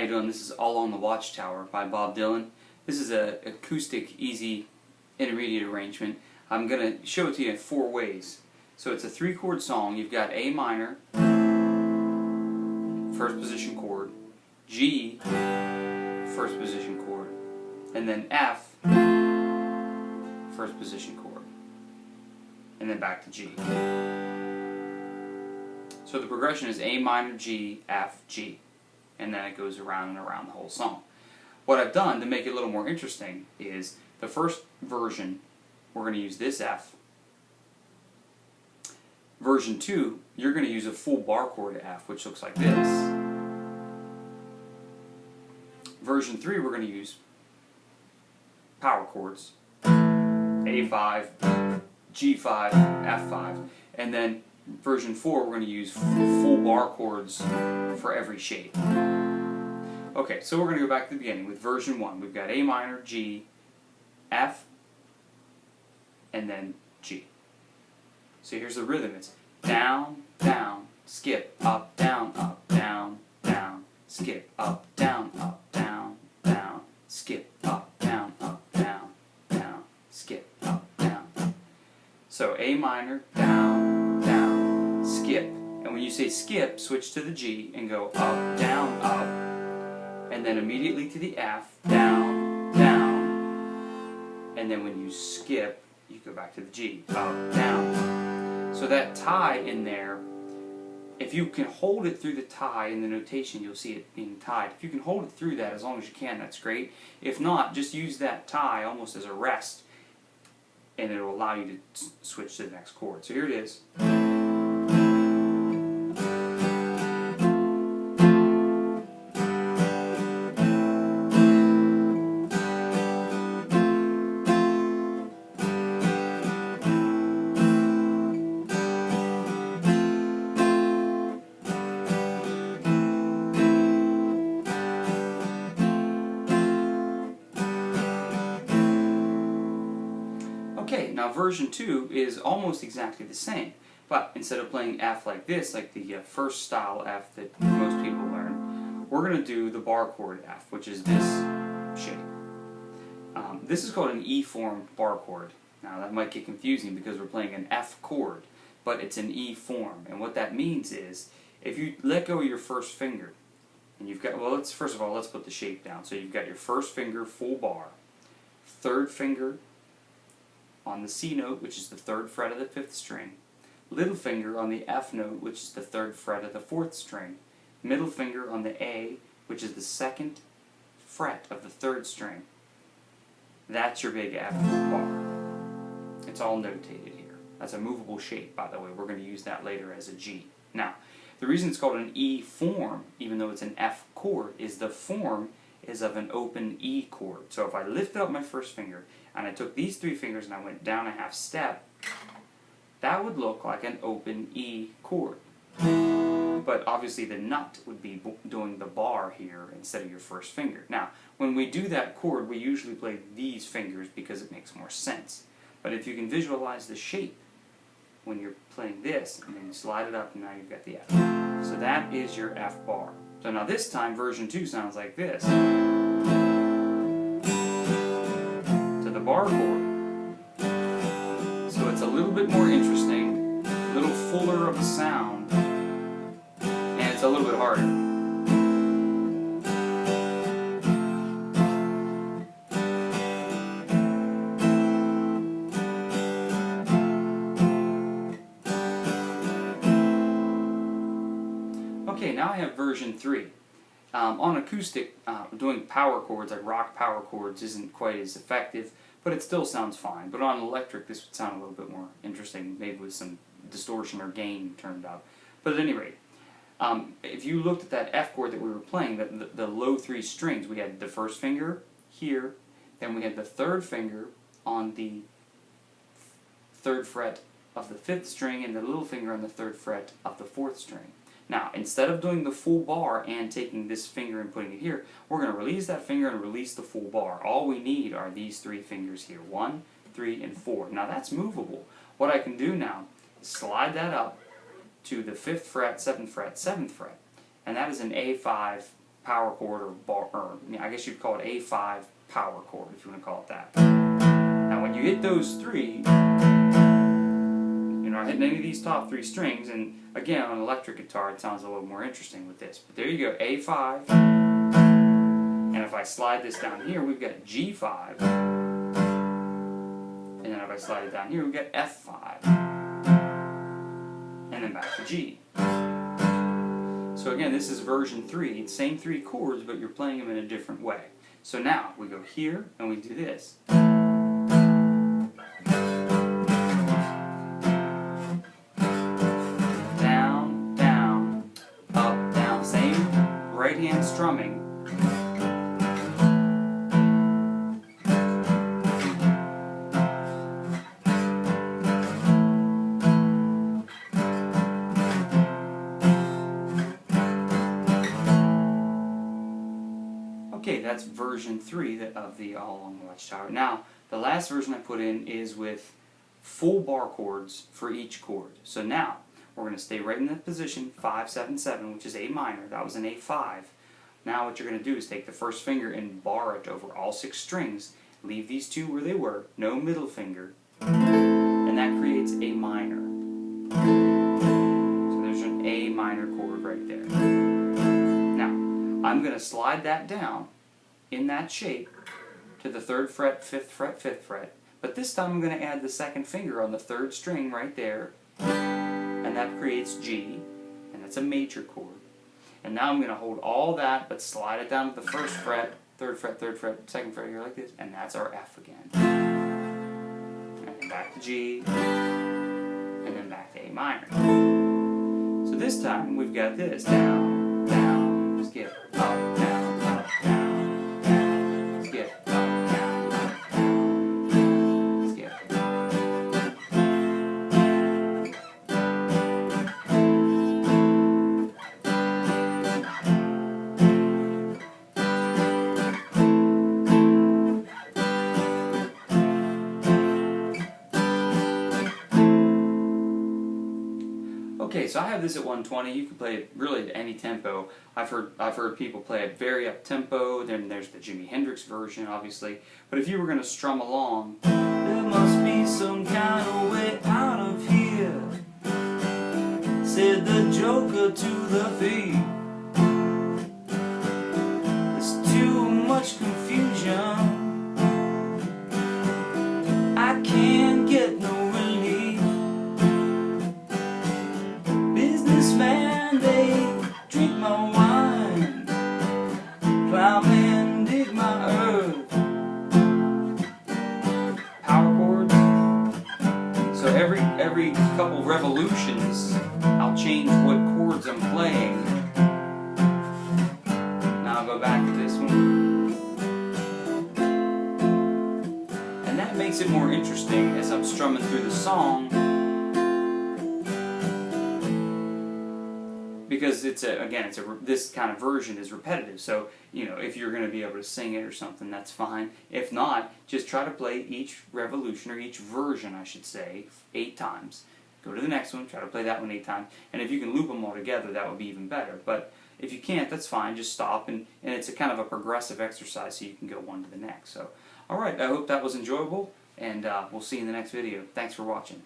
How you doing? This is Along the Watchtower by Bob Dylan. This is an acoustic, easy, intermediate arrangement. I'm going to show it to you in 4 ways. So it's a 3-chord song. You've got A minor, first position chord, G, first position chord, and then F, first position chord, and then back to G. So the progression is A minor, G, F, G. And then it goes around and around the whole song. What I've done to make it a little more interesting is the first version, we're going to use this F. Version 2, you're going to use a full bar chord F, which looks like this. Version 3, we're going to use power chords, A5, G5, F5, and then version 4, we're going to use full bar chords for every shape. Okay, so we're going to go back to the beginning with version 1. We've got A minor, G, F, and then G. So here's the rhythm. It's down, down, skip, up, down, down, skip, up, down, down, skip, up, down, down, skip, up, down. So A minor, down, down, skip. And when you say skip, switch to the G and go up, down, up. And then immediately to the F, down, down. And then when you skip, you go back to the G, up, down. So that tie in there, if you can hold it through the tie in the notation, you'll see it being tied. If you can hold it through that as long as you can, that's great. If not, just use that tie almost as a rest, and it will allow you to switch to the next chord. So here it is. Okay, now version 2 is almost exactly the same, but instead of playing F like this, like the first style F that most people learn, we're going to do the bar chord F, which is this shape. This is called an E form bar chord. Now that might get confusing because we're playing an F chord, but it's an E form, and what that means is if you let go of your first finger, and you've got, well, first of all, let's put the shape down. So you've got your first finger, full bar, third finger on the C note, which is the 3rd fret of the 5th string, little finger on the F note, which is the 3rd fret of the 4th string, middle finger on the A, which is the 2nd fret of the 3rd string. That's your big F bar. It's all notated here. That's a movable shape, by the way. We're going to use that later as a G. Now, the reason it's called an E form, even though it's an F chord, is the form is of an open E chord. So if I lifted up my first finger and I took these 3 fingers and I went down a half step, that would look like an open E chord. But obviously the nut would be doing the bar here instead of your first finger. Now, when we do that chord, we usually play these fingers because it makes more sense. But if you can visualize the shape when you're playing this, and then you slide it up and now you've got the F. So that is your F bar. So now this time version 2 sounds like this. To the bar chord. So it's a little bit more interesting, a little fuller of a sound, and it's a little bit harder. Okay, now I have version 3. On acoustic, doing power chords, like rock power chords, isn't quite as effective, but it still sounds fine. But on electric, this would sound a little bit more interesting, maybe with some distortion or gain turned up. But at any rate, if you looked at that F chord that we were playing, the low 3 strings, we had the first finger here, then we had the 3rd finger on the 3rd fret of the 5th string, and the little finger on the 3rd fret of the 4th string. Now, instead of doing the full bar and taking this finger and putting it here, we're going to release that finger and release the full bar. All we need are these 3 fingers here, 1, 3, and 4. Now that's movable. What I can do now is slide that up to the 5th fret, 7th fret, 7th fret, and that is an A5 power chord or bar, or I guess you'd call it A5 power chord if you want to call it that. Now when you hit those three, you're not hitting any of these top three strings, and again on an electric guitar it sounds a little more interesting with this. But there you go, A5, and if I slide this down here we've got G5, and then if I slide it down here we've got F5, and then back to G. So again, this is version 3, same three chords, but you're playing them in a different way. So now we go here and we do this. Down, down, up, down. Same right hand strumming. Okay, that's version 3 of the Along the Watchtower. Now, the last version I put in is with full bar chords for each chord. So now, we're going to stay right in that position, 5, 7, 7, which is A minor. That was an A5. Now what you're going to do is take the first finger and bar it over all 6 strings. Leave these 2 where they were, no middle finger, and that creates A minor. So there's an A minor chord right there. I'm going to slide that down in that shape to the 3rd fret, 5th fret, 5th fret. But this time I'm going to add the 2nd finger on the 3rd string right there. And that creates G. And that's a major chord. And now I'm going to hold all that but slide it down to the 1st fret, 3rd fret, 3rd fret, 2nd fret here like this. And that's our F again. And then back to G. And then back to A minor. So this time we've got this. Down, down. Skip, up, down, up, down, down, skip, up, down, up, down, skip. Okay, so I have this at 120. You can play it really at any tempo. I've heard people play it very up tempo. Then there's the Jimi Hendrix version, obviously. But if you were going to strum along, there must be some kind of way out of here, said the joker to the thief. There's too much confusion. I can't get no relief. Businessman, they drink my wine, plowmen dig my earth. Power chords. So every couple revolutions, I'll change what chords I'm playing. Now I'll go back to this one. And that makes it more interesting as I'm strumming through the song, because this kind of version is repetitive. So, you know, if you're going to be able to sing it or something, that's fine. If not, just try to play each revolution, or each version, I should say, 8 times. Go to the next one, try to play that one 8 times. And if you can loop them all together, that would be even better. But if you can't, that's fine. Just stop, and it's a kind of a progressive exercise, so you can go one to the next. So, alright, I hope that was enjoyable, and we'll see you in the next video. Thanks for watching.